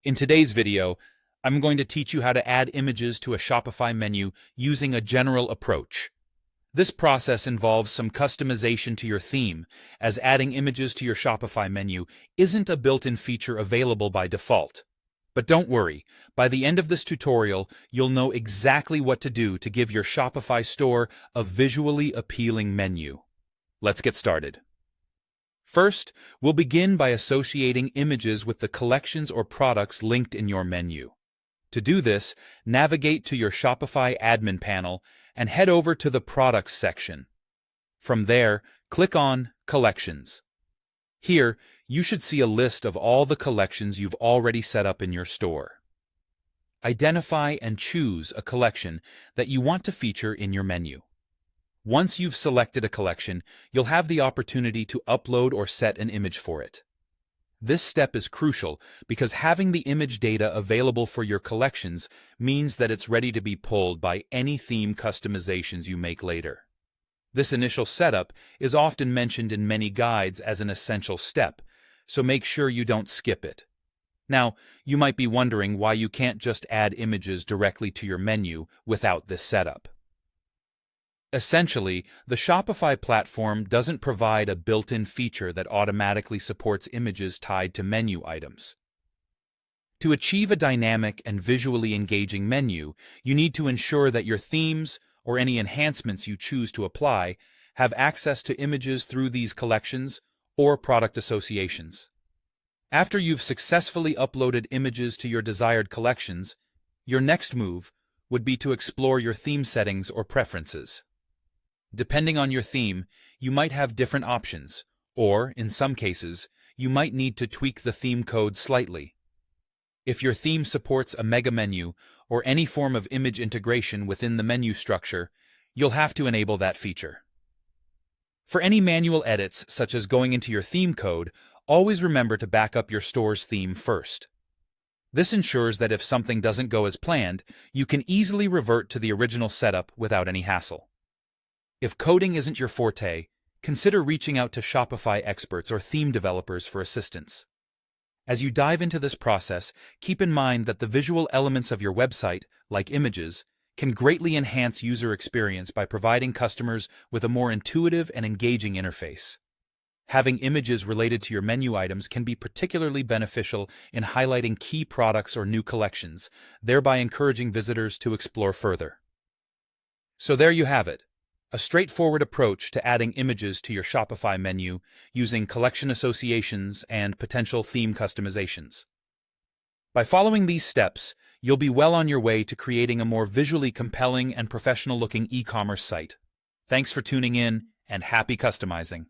In today's video, I'm going to teach you how to add images to a Shopify menu using a general approach. This process involves some customization to your theme, as adding images to your Shopify menu isn't a built-in feature available by default. But don't worry, by the end of this tutorial, you'll know exactly what to do to give your Shopify store a visually appealing menu. Let's get started. First, we'll begin by associating images with the collections or products linked in your menu. To do this, navigate to your Shopify admin panel and head over to the Products section. From there, click on Collections. Here, you should see a list of all the collections you've already set up in your store. Identify and choose a collection that you want to feature in your menu. Once you've selected a collection, you'll have the opportunity to upload or set an image for it. This step is crucial because having the image data available for your collections means that it's ready to be pulled by any theme customizations you make later. This initial setup is often mentioned in many guides as an essential step, so make sure you don't skip it. Now, you might be wondering why you can't just add images directly to your menu without this setup. Essentially, the Shopify platform doesn't provide a built-in feature that automatically supports images tied to menu items. To achieve a dynamic and visually engaging menu, you need to ensure that your themes, or any enhancements you choose to apply, have access to images through these collections or product associations. After you've successfully uploaded images to your desired collections, your next move would be to explore your theme settings or preferences. Depending on your theme, you might have different options, or, in some cases, you might need to tweak the theme code slightly. If your theme supports a mega menu or any form of image integration within the menu structure, you'll have to enable that feature. For any manual edits, such as going into your theme code, always remember to back up your store's theme first. This ensures that if something doesn't go as planned, you can easily revert to the original setup without any hassle. If coding isn't your forte, consider reaching out to Shopify experts or theme developers for assistance. As you dive into this process, keep in mind that the visual elements of your website, like images, can greatly enhance user experience by providing customers with a more intuitive and engaging interface. Having images related to your menu items can be particularly beneficial in highlighting key products or new collections, thereby encouraging visitors to explore further. So there you have it. A straightforward approach to adding images to your Shopify menu using collection associations and potential theme customizations. By following these steps, you'll be well on your way to creating a more visually compelling and professional-looking e-commerce site. Thanks for tuning in, and happy customizing!